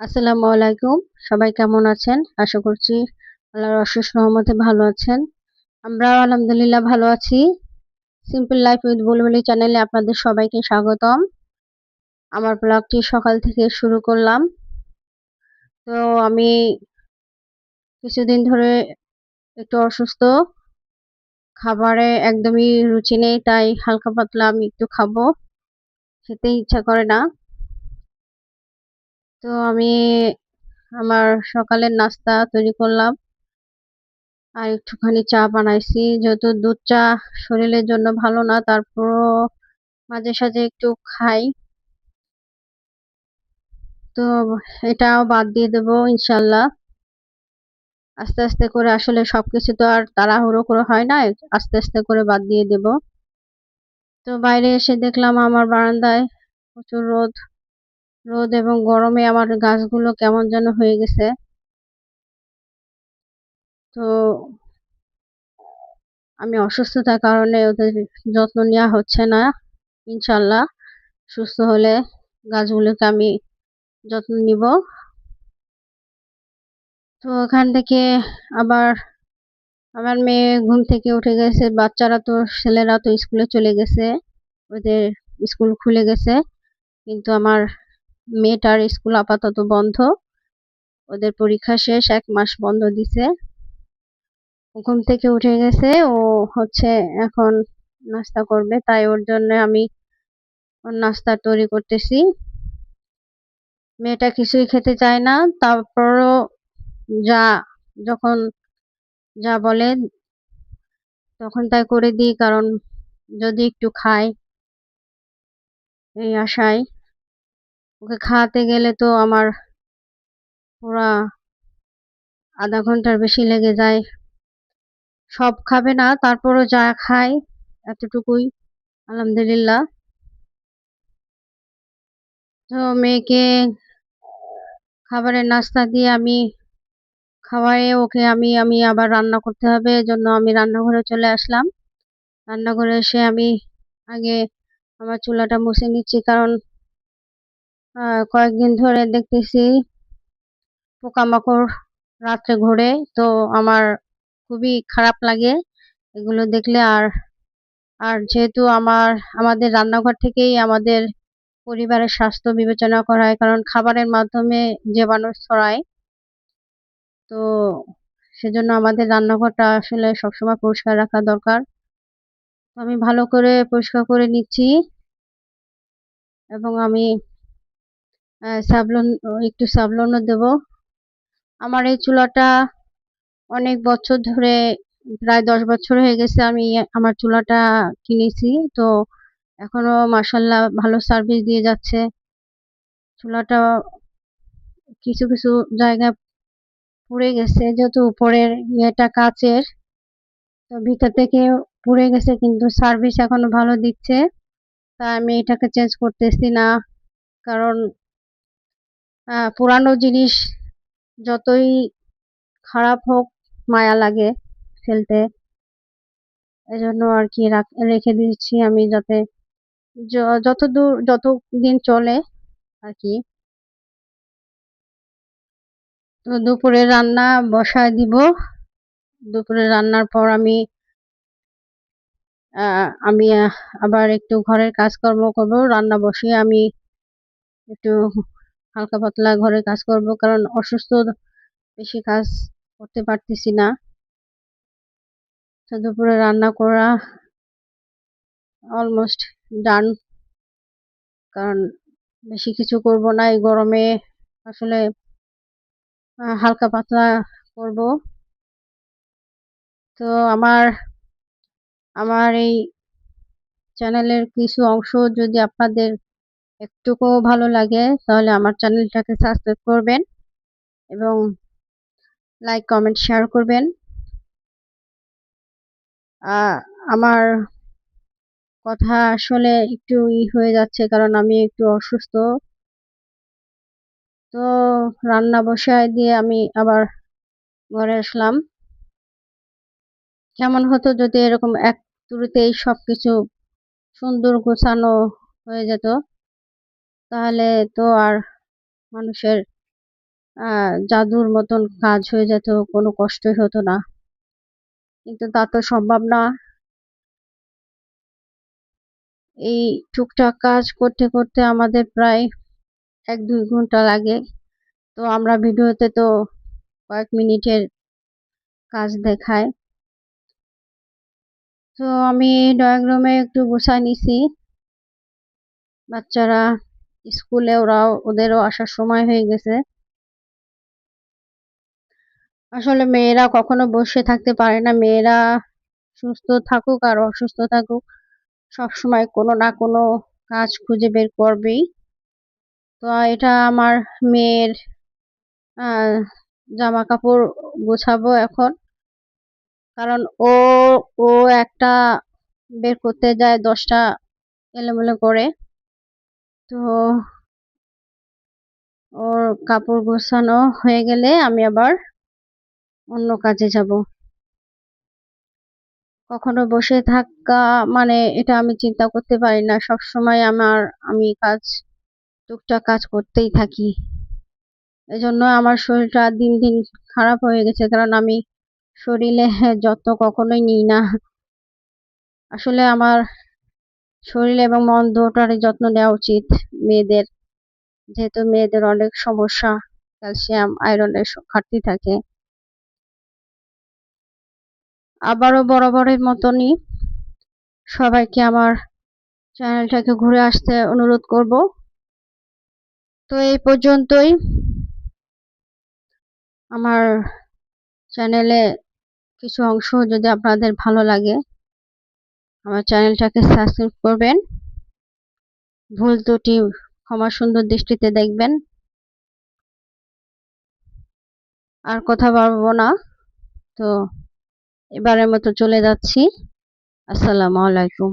আসসালামু আলাইকুম। সবাই কেমন আছেন? আশা করছি আল্লাহর অশেষ রহমতে ভালো আছেন। আমরাও আলহামদুলিল্লাহ ভালো আছি। সিম্পল লাইফ উইথ বুলবুলি চ্যানেলে আপনাদের সবাইকে স্বাগতম। আমার ব্লগটি সকাল থেকে শুরু করলাম। তো আমি কিছুদিন ধরে একটু অসুস্থ। খাবারে একদমই রুচি নেই, তাই হালকা পাতলা আমি একটু খাবো। খেতে ইচ্ছা করে না। তো আমি আমার সকালের নাস্তা তৈরি করলাম। আর একটুখানি চা বানাইছি, যেহেতু দুধ চা শরীরের জন্য ভালো না, তারপরও মাঝে সাঝে একটু খাই। তো এটাও বাদ দিয়ে দেবো ইনশাল্লাহ। আস্তে আস্তে করে, আসলে সবকিছু তো আর তাড়াহুড়ো করে হয় না, আস্তে আস্তে করে বাদ দিয়ে দেব। তো বাইরে এসে দেখলাম আমার বারান্দায় প্রচুর রোদ। রোদ এবং গরমে আমার গাছগুলো কেমন যেন হয়ে গেছে। তো আমি অসুস্থতার কারণে ওদের যত্ন নেওয়া হচ্ছে না। ইনশাল্লাহ সুস্থ হলে গাছগুলোকে আমি যত্ন নিব। তো ওখান থেকে আবার আমার মেয়ে ঘুম থেকে উঠে গেছে, বাচ্চারা তো, ছেলেরা তো স্কুলে চলে গেছে, ওদের স্কুল খুলে গেছে। কিন্তু আমার মেয়েটার স্কুল আপাতত বন্ধ, ওদের পরীক্ষা শেষ, 1 মাস বন্ধ দিছে। ঘুম থেকে উঠে গেছে, ও হচ্ছে এখন নাস্তা করবে, তাই ওর জন্য আমি ওর নাস্তা তৈরি করতেছি। মেয়েটা কিছুই খেতে চায় না, তারপরও যা যখন যা বলে তখন তাই করে দিই, কারণ যদি একটু খায় এই আশায়। ওকে খাওয়াতে গেলে তো আমার পুরা আধা ঘন্টার বেশি লেগে যায়। সব খাবে না, তারপরও যা খায় এতটুকুই আলহামদুলিল্লাহ। তো মেয়েকে খাবারের নাস্তা দিয়ে আমি খাওয়ায়ে ওকে আমি আমি আবার রান্না করতে হবে, এজন্য আমি রান্নাঘরে চলে আসলাম। রান্নাঘরে এসে আমি আগে আমার চুলাটা মুছে নিচ্ছি, কারণ কয়েকদিন ধরে দেখতেছি পোকামাকড় রাত্রে ঘোরে। তো আমার খুবই খারাপ লাগে এগুলো দেখলে। আর আর যেহেতু আমাদের রান্নাঘর থেকেই আমাদের পরিবারের স্বাস্থ্য বিবেচনা করা হয়, কারণ খাবারের মাধ্যমে জীবাণু ছড়ায়। তো সেজন্য আমাদের রান্নাঘরটা আসলে সবসময় পরিষ্কার রাখা দরকার। আমি ভালো করে পরিষ্কার করে নিচ্ছি, এবং আমি একটু সাবলনও দেব। আমার এই চুলাটা অনেক বছর ধরে, প্রায় 10 বছর হয়ে গেছে আমি আমার চুলাটা কিনেছি। তো এখনো মাশাআল্লাহ ভালো সার্ভিস দিয়ে যাচ্ছে। চুলাটা কিছু কিছু জায়গায় পুড়ে গেছে, যেহেতু উপরের ইয়েটা কাচের, তো ভিতর থেকে পুড়ে গেছে, কিন্তু সার্ভিস এখনো ভালো দিচ্ছে। তা আমি এটাকে চেঞ্জ করতেছি না, কারণ পুরানো জিনিস যতই খারাপ হোক মায়া লাগে ফেলতে। এজন্য আর কি রেখে দিচ্ছি আমি, যাতে যতদিন চলে আর কি। তো দুপুরে রান্না বসায় দিব। দুপুরে রান্নার পর আমি আবার একটু ঘরের কাজকর্ম করব। রান্না বসিয়ে আমি একটু হালকা পাতলা ঘরের কাজ করব, কারণ অসুস্থ, বেশি কাজ করতে পারতেছি না। তো দুপুরে রান্না করা অলমোস্ট ডান, কারণ বেশি কিছু করব না এই গরমে। আসলে হালকা পাতলা করব। তো আমার আমার এই চ্যানেলের কিছু অংশ যদি আপনাদের একটুকু ভালো লাগে, তাহলে আমার চ্যানেলটাকে সাবস্ক্রাইব করবেন এবং লাইক কমেন্ট শেয়ার করবেন। আমার কথা আসলে একটু হয়ে যাচ্ছে, কারণ আমি একটু অসুস্থ। তো রান্না বসায় দিয়ে আমি আবার ঘরে আসলাম। কেমন হতো যদি এরকম এক তুড়িতেই সবকিছু সুন্দর গোছানো হয়ে যেত, তাহলে তো আর মানুষের জাদুর মতন কাজ হয়ে যেত, কোনো কষ্টই হতো না, কিন্তু তা তো সম্ভব না। এই টুকটাক কাজ করতে করতে আমাদের প্রায় 1-2 ঘন্টা লাগে। তো আমরা ভিডিওতে তো কয়েক মিনিটের কাজ দেখায়। তো আমি ড্রয়িং রুমে একটু গুছাই নিছি, বাচ্চারা স্কুলে ওদেরও আসার সময় হয়ে গেছে। আসলে মেয়েরা কখনো বসে থাকতে পারে না, মেয়েরা সুস্থ থাকুক আর অসুস্থ থাকুক সবসময় কোনো না কোনো কাজ খুঁজে বের করবেই। তো এটা আমার মেয়ের আহ জামা কাপড় গোছাবো এখন, কারণ ও ও একটা বের করতে যায় 10টা এলোমেলো করে। তো ওর কাপড় গোছানো হয়ে গেলে আমি আবার অন্য কাজে যাব। কখনো বসে থাকা মানে এটা আমি চিন্তা করতে পারি না, সব সময় আমি টুকটাক কাজ করতেই থাকি। এজন্য আমার শরীরটা দিন দিন খারাপ হয়ে গেছে, কারণ আমি শরীরে যত্ন কখনোই নিই না। আসলে আমার শরীর এবং মন দুটোরই যত্ন নেওয়া উচিত মেয়েদের, যেহেতু মেয়েদের অনেক সমস্যা, ক্যালসিয়াম আয়রনের ঘাটতি থাকে। আবারও বরাবরের মতনই সবাইকে আমার চ্যানেলটাকে ঘুরে আসতে অনুরোধ করব। তো এই পর্যন্তই। আমার চ্যানেলে কিছু অংশ যদি আপনাদের ভালো লাগে, আমার চ্যানেলটাকে সাবস্ক্রাইব করবেন, ভুল ত্রুটি ক্ষমা সুন্দর দৃষ্টিতে দেখবেন। আর কথা বাড়বো না, তো এবারের মতো চলে যাচ্ছি। আসসালামু আলাইকুম।